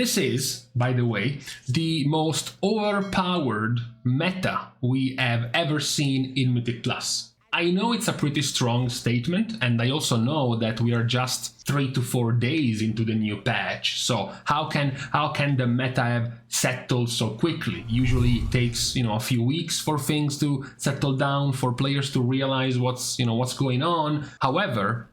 This is, by the way, the most overpowered meta we have ever seen in Mythic Plus. I know it's a pretty strong statement, and I also know that we are just 3 to 4 days into the new patch. So how can the meta have settled so quickly? Usually it takes, a few weeks for things to settle down, for players to realize what's going on. However,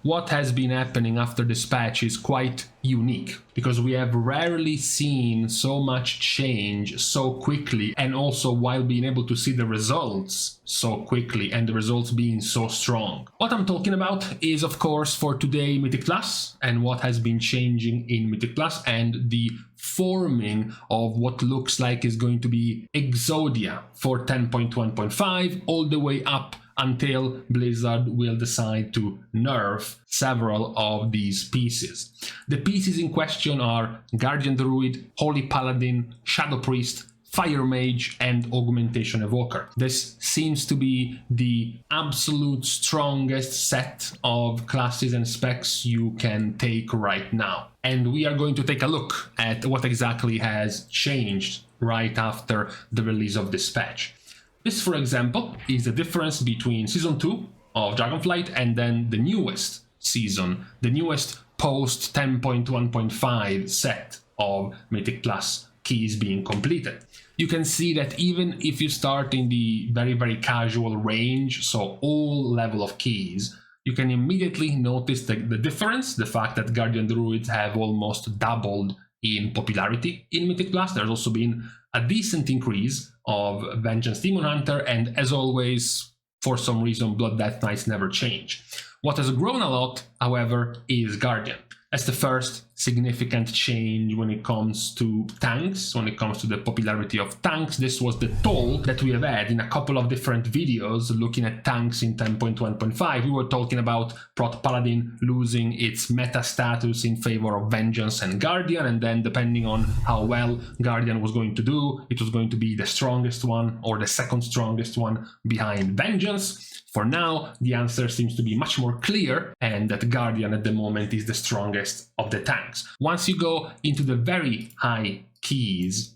what has been happening after this patch is quite unique, because we have rarely seen so much change so quickly, and also while being able to see the results so quickly, and the results being so strong. What I'm talking about is, of course, for today Mythic Plus, and what has been changing in Mythic Plus, and the forming of what looks like is going to be Exodia for 10.1.5 all the way up until Blizzard will decide to nerf several of these pieces. The pieces in question are Guardian Druid, Holy Paladin, Shadow Priest, Fire Mage, and Augmentation Evoker. This seems to be the absolute strongest set of classes and specs you can take right now. And we are going to take a look at what exactly has changed right after the release of this patch. This, for example, is the difference between Season 2 of Dragonflight and then the newest season, the newest post 10.1.5 set of Mythic Plus keys being completed. You can see that even if you start in the very casual range, so all level of keys, you can immediately notice the difference, the fact that Guardian Druids have almost doubled in popularity in Mythic Plus. There's also been a decent increase of Vengeance Demon Hunter, and as always, for some reason, Blood Death Knights never change. What has grown a lot, however, is Guardian. That's the first significant change when it comes to tanks, when it comes to the popularity of tanks. This was the toll that we have had in a couple of different videos looking at tanks in 10.1.5. We were talking about Prot Paladin losing its meta status in favor of Vengeance and Guardian, and then depending on how well Guardian was going to do, it was going to be the strongest one or the second strongest one behind Vengeance. For now, the answer seems to be much more clear, and that Guardian at the moment is the strongest of the tanks. Once you go into the very high keys,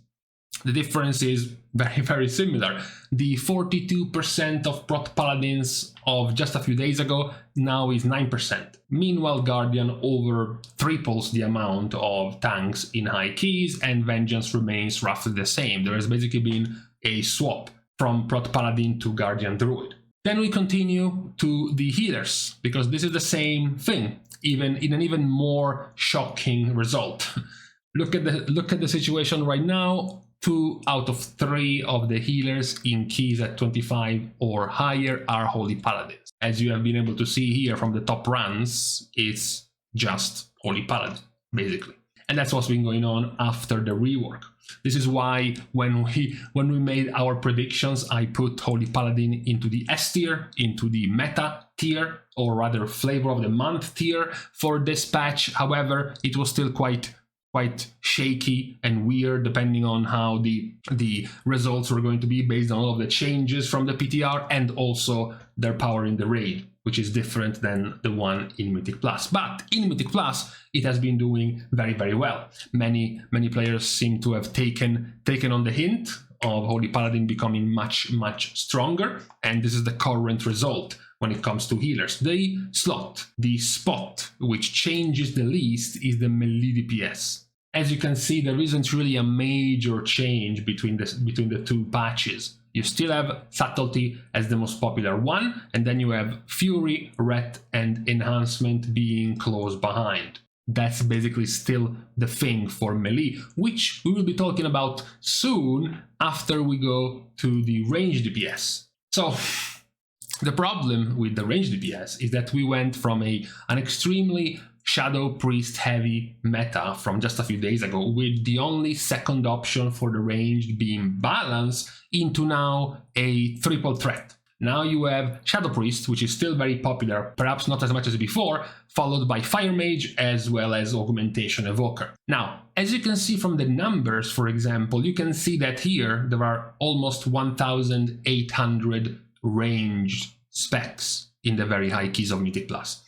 the difference is very similar. The 42% of Prot Paladins of just a few days ago now is 9%. Meanwhile, Guardian over triples the amount of tanks in high keys, and Vengeance remains roughly the same. There has basically been a swap from Prot Paladin to Guardian Druid. Then we continue to the healers, because this is the same thing, even in an even more shocking result. Look at the situation right now. 2 out of 3 of the healers in keys at 25 or higher are Holy Paladins. As you have been able to see here from the top runs, it's just Holy Paladin, basically. And that's what's been going on after the rework. This is why when we made our predictions, I put Holy Paladin into the S tier, into the meta tier, or rather flavor of the month tier for this patch. However, it was still quite shaky and weird depending on how the results were going to be based on all of the changes from the PTR and also their power in the raid, which is different than the one in Mythic Plus. But in Mythic Plus, it has been doing very well. Many players seem to have taken on the hint of Holy Paladin becoming much stronger, and this is the current result when it comes to healers. The spot which changes the least is the melee DPS. As you can see, there isn't really a major change between the two patches. You still have Subtlety as the most popular one, and then you have Fury, Ret, and Enhancement being close behind. That's basically still the thing for melee, which we will be talking about soon after we go to the range DPS. So, the problem with the range DPS is that we went from an extremely Shadow Priest heavy meta from just a few days ago, with the only second option for the ranged being balance, into now a triple threat. Now you have Shadow Priest, which is still very popular, perhaps not as much as before, followed by Fire Mage as well as Augmentation Evoker. Now, as you can see from the numbers, for example, you can see that here there are almost 1,800 ranged specs in the very high keys of Mythic Plus.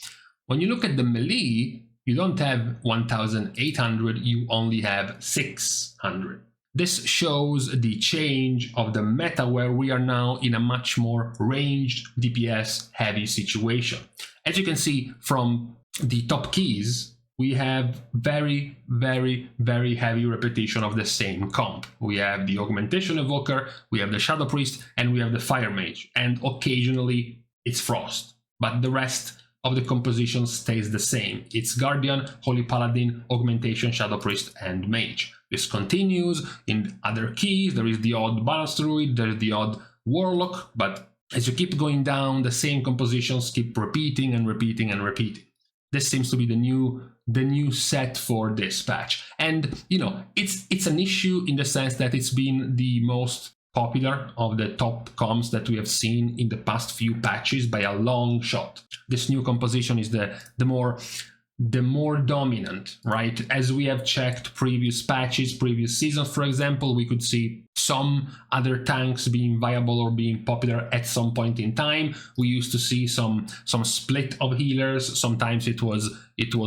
When you look at the melee, you don't have 1800, you only have 600. This shows the change of the meta, where we are now in a much more ranged DPS heavy situation. As you can see from the top keys, we have very heavy repetition of the same comp. We have the Augmentation Evoker, we have the Shadow Priest, and we have the Fire Mage, and occasionally it's Frost, but the rest of the composition stays the same. It's Guardian, Holy Paladin, Augmentation, Shadow Priest, and Mage. This continues in other keys. There is the odd Balance Druid, there's the odd Warlock, but as you keep going down, the same compositions keep repeating and repeating and repeating. This seems to be the new set for this patch. And, you know, it's an issue in the sense that it's been the most popular of the top comps that we have seen in the past few patches by a long shot. This new composition is the more dominant, right? As we have checked previous patches, previous seasons, for example, we could see some other tanks being viable or being popular at some point in time. We used to see some split of healers. Sometimes it was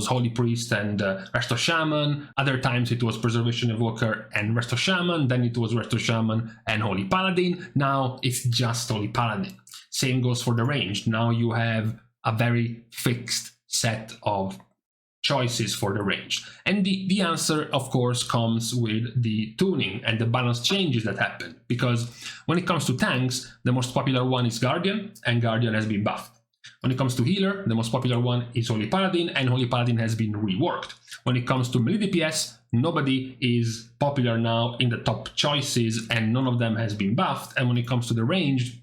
Holy Priest and Resto Shaman. Other times it was Preservation Evoker and Resto Shaman. Then it was Resto Shaman and Holy Paladin. Now it's just Holy Paladin. Same goes for the ranged. Now you have a very fixed set of choices for the range. And the answer, of course, comes with the tuning and the balance changes that happen. Because when it comes to tanks, the most popular one is Guardian, and Guardian has been buffed. When it comes to healer, the most popular one is Holy Paladin, and Holy Paladin has been reworked. When it comes to melee DPS, nobody is popular now in the top choices, and none of them has been buffed. And when it comes to the ranged,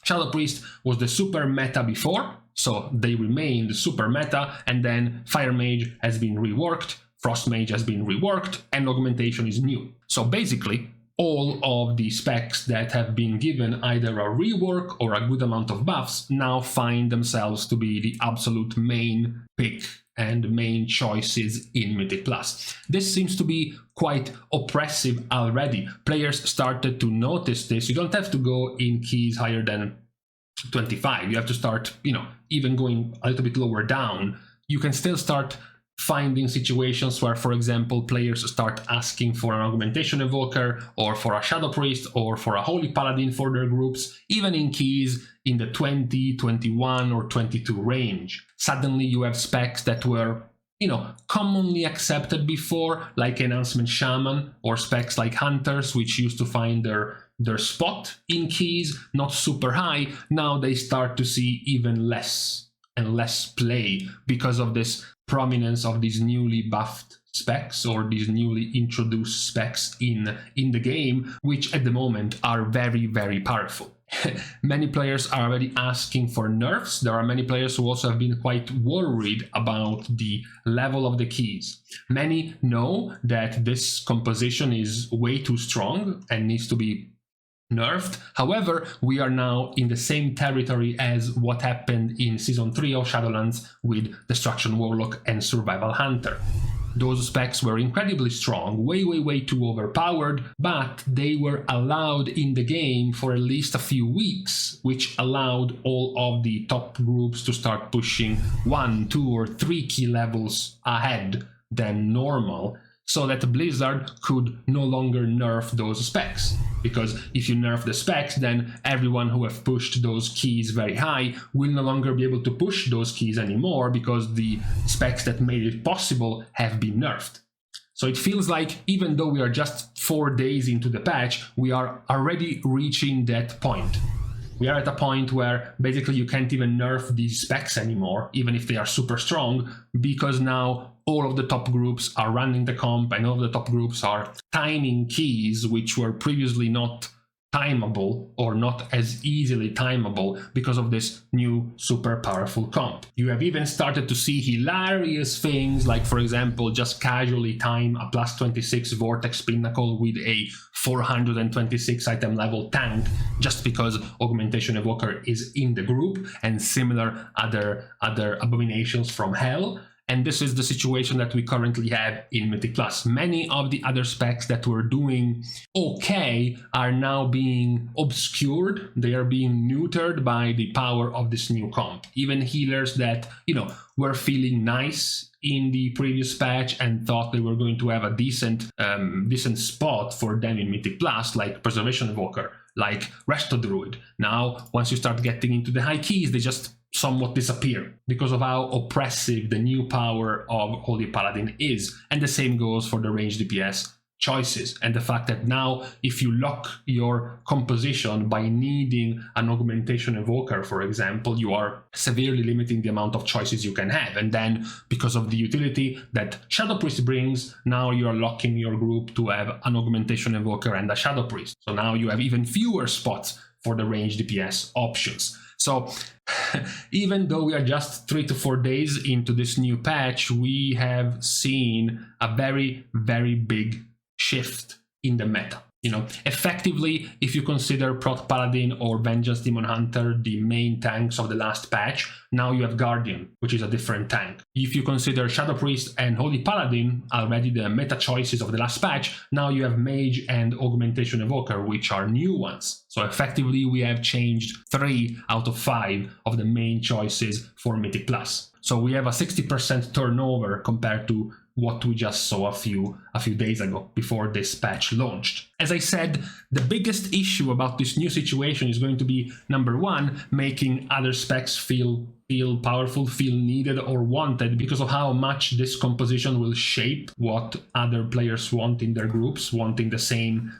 Shadow Priest was the super meta before, so they remain the super meta, and then Fire Mage has been reworked, Frost Mage has been reworked, and Augmentation is new. So basically, all of the specs that have been given either a rework or a good amount of buffs now find themselves to be the absolute main pick and main choices in Mythic Plus. This seems to be quite oppressive already. Players started to notice this. You don't have to go in keys higher than 25. You have to start, you know, even going a little bit lower down. You can still start finding situations where, for example, players start asking for an Augmentation Evoker or for a Shadow Priest or for a Holy Paladin for their groups, even in keys in the 20, 21 or 22 range. Suddenly you have specs that were, you know, commonly accepted before, like Enhancement Shaman, or specs like Hunters, which used to find their spot in keys not super high. Now they start to see even less and less play because of this prominence of these newly buffed specs or these newly introduced specs in the game, which at the moment are very powerful. Many players are already asking for nerfs. There are many players who also have been quite worried about the level of the keys. Many know that this composition is way too strong and needs to be nerfed. However, we are now in the same territory as what happened in Season 3 of Shadowlands with Destruction Warlock and Survival Hunter. Those specs were incredibly strong, way too overpowered, but they were allowed in the game for at least a few weeks, which allowed all of the top groups to start pushing 1, 2, or 3 key levels ahead than normal, so that Blizzard could no longer nerf those specs. Because if you nerf the specs, then everyone who have pushed those keys very high will no longer be able to push those keys anymore, because the specs that made it possible have been nerfed. So it feels like even though we are just 4 days into the patch, we are already reaching that point. We are at a point where basically you can't even nerf these specs anymore, even if they are super strong, because now all of the top groups are running the comp and all of the top groups are timing keys which were previously not timeable or not as easily timeable because of this new super powerful comp. You have even started to see hilarious things like, for example, just casually time a plus 26 Vortex Pinnacle with a 426 item level tank just because Augmentation Evoker is in the group, and similar other abominations from hell. And this is the situation that we currently have in Mythic Plus. Many of the other specs that were doing okay are now being obscured. They are being neutered by the power of this new comp. Even healers that, were feeling nice in the previous patch and thought they were going to have a decent spot for them in Mythic Plus, like Preservation Evoker, like Resto Druid. Now, once you start getting into the high keys, they just somewhat disappear because of how oppressive the new power of Holy Paladin is. And the same goes for the range DPS choices, and the fact that now if you lock your composition by needing an Augmentation Evoker, for example, you are severely limiting the amount of choices you can have. And then because of the utility that Shadow Priest brings, now you are locking your group to have an Augmentation Evoker and a Shadow Priest. So now you have even fewer spots for the range DPS options. So even though we are just 3 to 4 days into this new patch, we have seen a very, very big shift in the meta. Effectively, if you consider Proc Paladin or Vengeance Demon Hunter the main tanks of the last patch, now you have Guardian, which is a different tank. If you consider Shadow Priest and Holy Paladin already the meta choices of the last patch, now you have Mage and Augmentation Evoker, which are new ones. So effectively, we have changed 3 out of 5 of the main choices for Mythic Plus. So we have a 60% turnover compared to what we just saw a few days ago before this patch launched. As I said, the biggest issue about this new situation is going to be, number one, making other specs feel powerful, feel needed or wanted, because of how much this composition will shape what other players want in their groups, wanting the same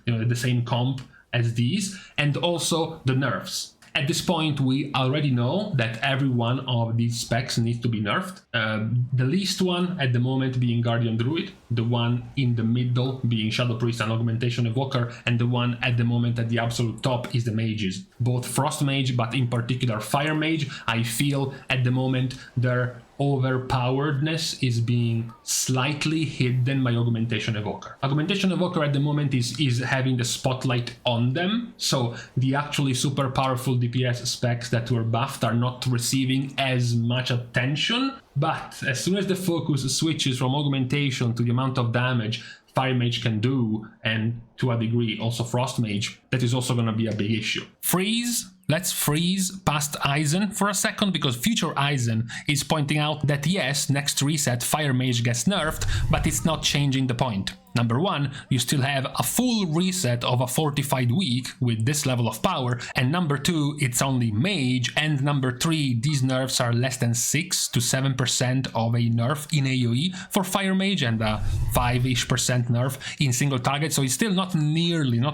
comp as these, and also the nerfs. At this point, we already know that every one of these specs needs to be nerfed. The least one at the moment being Guardian Druid, the one in the middle being Shadow Priest and Augmentation Evoker, and the one at the moment at the absolute top is the mages. Both Frost Mage, but in particular Fire Mage, I feel at the moment their overpoweredness is being slightly hidden by Augmentation Evoker. Augmentation Evoker at the moment is having the spotlight on them, so the actually super powerful DPS specs that were buffed are not receiving as much attention, but as soon as the focus switches from augmentation to the amount of damage Fire Mage can do, and to a degree also Frost Mage, that is also going to be a big issue. Let's freeze past Izen for a second, because future Izen is pointing out that yes, next reset Fire Mage gets nerfed, but it's not changing the point. Number one, you still have a full reset of a fortified week with this level of power, and number two, it's only Mage, and number three, these nerfs are less than 6 to 7% of a nerf in AoE for Fire Mage and a 5-ish% nerf in single target, so it's still not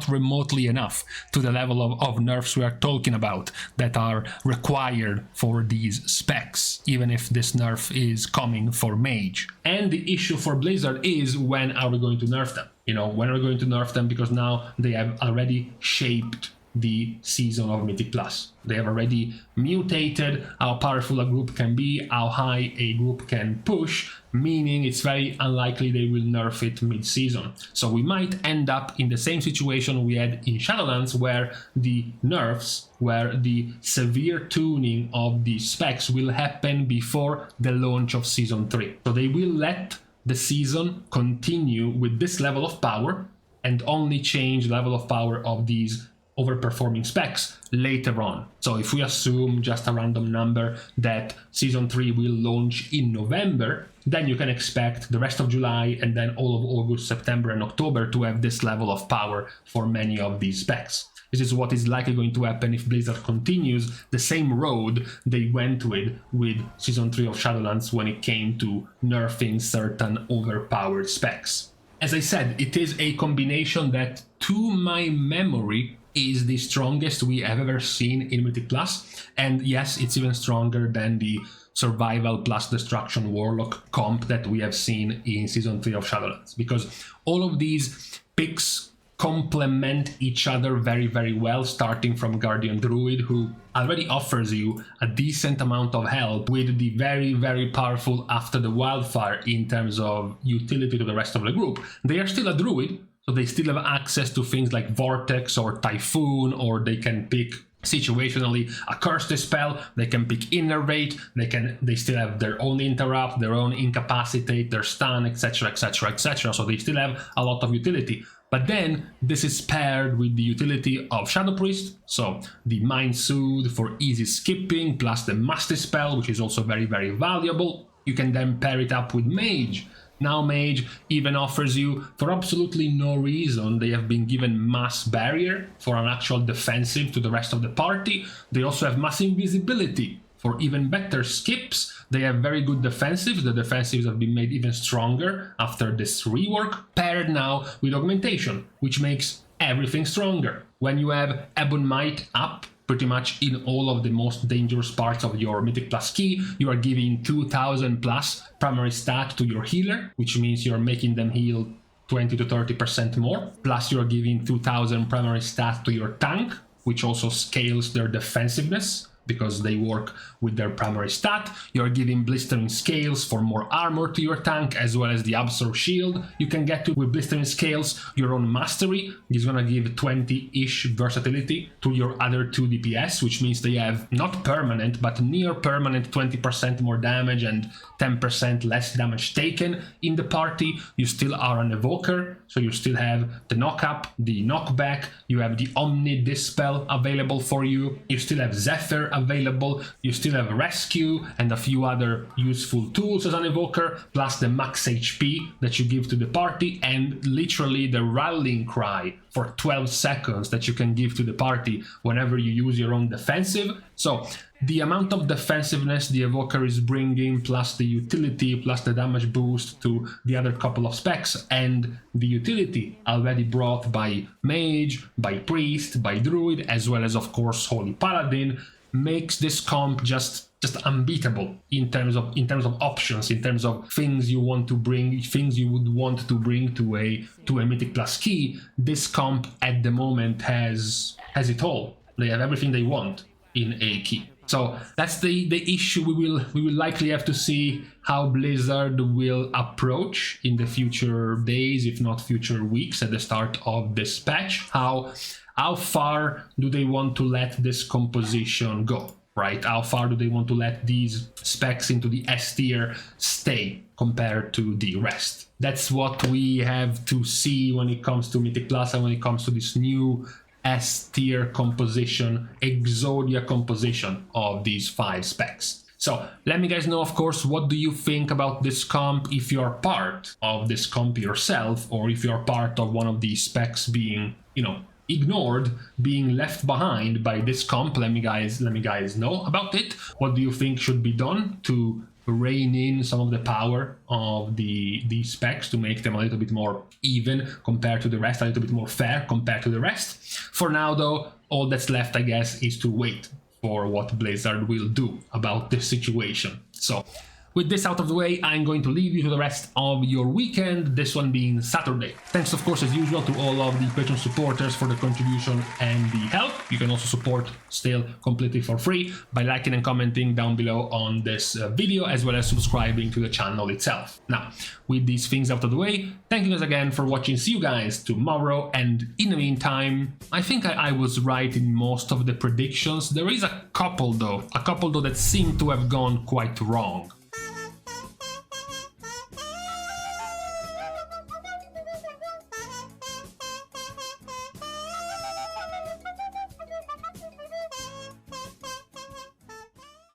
remotely enough to the level of nerfs we are talking about that are required for these specs, even if this nerf is coming for Mage. And the issue for Blizzard is, when are we going to nerf them? When are we going to nerf them? Because now they have already shaped the season of Mythic Plus. They have already mutated how powerful a group can be, how high a group can push, meaning it's very unlikely they will nerf it mid-season. So we might end up in the same situation we had in Shadowlands, where the nerfs, where the severe tuning of the specs will happen before the launch of Season 3. So they will let the season continue with this level of power and only change the level of power of these overperforming specs later on. So if we assume, just a random number, that Season 3 will launch in November, then you can expect the rest of July and then all of August, September and October to have this level of power for many of these specs. This is what is likely going to happen if Blizzard continues the same road they went with Season 3 of Shadowlands when it came to nerfing certain overpowered specs. As I said, it is a combination that, to my memory, is the strongest we have ever seen in Mythic Plus, and yes, it's even stronger than the Survival plus Destruction Warlock comp that we have seen in Season 3 of Shadowlands, because all of these picks complement each other very, very well, starting from Guardian Druid, who already offers you a decent amount of help with the very, very powerful After the Wildfire in terms of utility to the rest of the group. They are still a Druid, so they still have access to things like Vortex or Typhoon, or they can pick situationally a curse dispel, they can pick innervate, they still have their own interrupt, their own incapacitate, their stun, etc, etc, etc, so they still have a lot of utility. But then this is paired with the utility of Shadow Priest, so the Mind Soothe for easy skipping, plus the Mass Dispel, which is also very, very valuable. You can then pair it up with Mage. Now Mage even offers you, for absolutely no reason, they have been given Mass Barrier for an actual defensive to the rest of the party. They also have Mass Invisibility for even better skips. They have very good defensives. The defensives have been made even stronger after this rework, paired now with Augmentation, which makes everything stronger. When you have Ebon Might up, pretty much in all of the most dangerous parts of your Mythic Plus key, you are giving 2000 plus primary stat to your healer, which means you're making them heal 20 to 30% more. Plus you're giving 2000 primary stat to your tank, which also scales their defensiveness, because they work with their primary stat. You're giving Blistering Scales for more armor to your tank, as well as the Absorb Shield. You can get to, with Blistering Scales, your own Mastery. It's gonna give 20-ish versatility to your other 2 DPS, which means they have not permanent, but near permanent 20% more damage and 10% less damage taken in the party. You still are an Evoker, so you still have the knock-up, the knockback, you have the Omni Dispel available for you, you still have Zephyr available, you still have Rescue and a few other useful tools as an Evoker, plus the max HP that you give to the party, and literally the Rallying Cry for 12 seconds that you can give to the party whenever you use your own defensive. So the amount of defensiveness the Evoker is bringing, plus the utility, plus the damage boost to the other couple of specs, and the utility already brought by Mage, by Priest, by Druid, as well as of course Holy Paladin, makes this comp just unbeatable in terms of options, in terms of things you want to bring, things you would want to bring to a Mythic Plus key. This comp at the moment has it all. They have everything they want in a key. So that's the issue. We will likely have to see how Blizzard will approach in the future days, if not future weeks, at the start of this patch. How far do they want to let this composition go, right? How far do they want to let these specs into the S tier stay compared to the rest? That's what we have to see when it comes to Mythic Plus and when it comes to this new S tier composition, Exodia composition of these 5 specs. So let me guys know, of course, what do you think about this comp, if you're part of this comp yourself, or if you're part of one of these specs being, ignored, being left behind by this comp. Let me guys know about it. What do you think should be done to rein in some of the power of these specs, to make them a little bit more even compared to the rest, a little bit more fair compared to the rest? For now though, all that's left, I guess, is to wait for what Blizzard will do about this situation. So with this out of the way, I'm going to leave you to the rest of your weekend, this one being Saturday. Thanks, of course, as usual, to all of the Patreon supporters for the contribution and the help. You can also support still completely for free by liking and commenting down below on this video, as well as subscribing to the channel itself. Now, with these things out of the way, thank you guys again for watching. See you guys tomorrow, and in the meantime, I think I was right in most of the predictions. There is a couple though that seem to have gone quite wrong.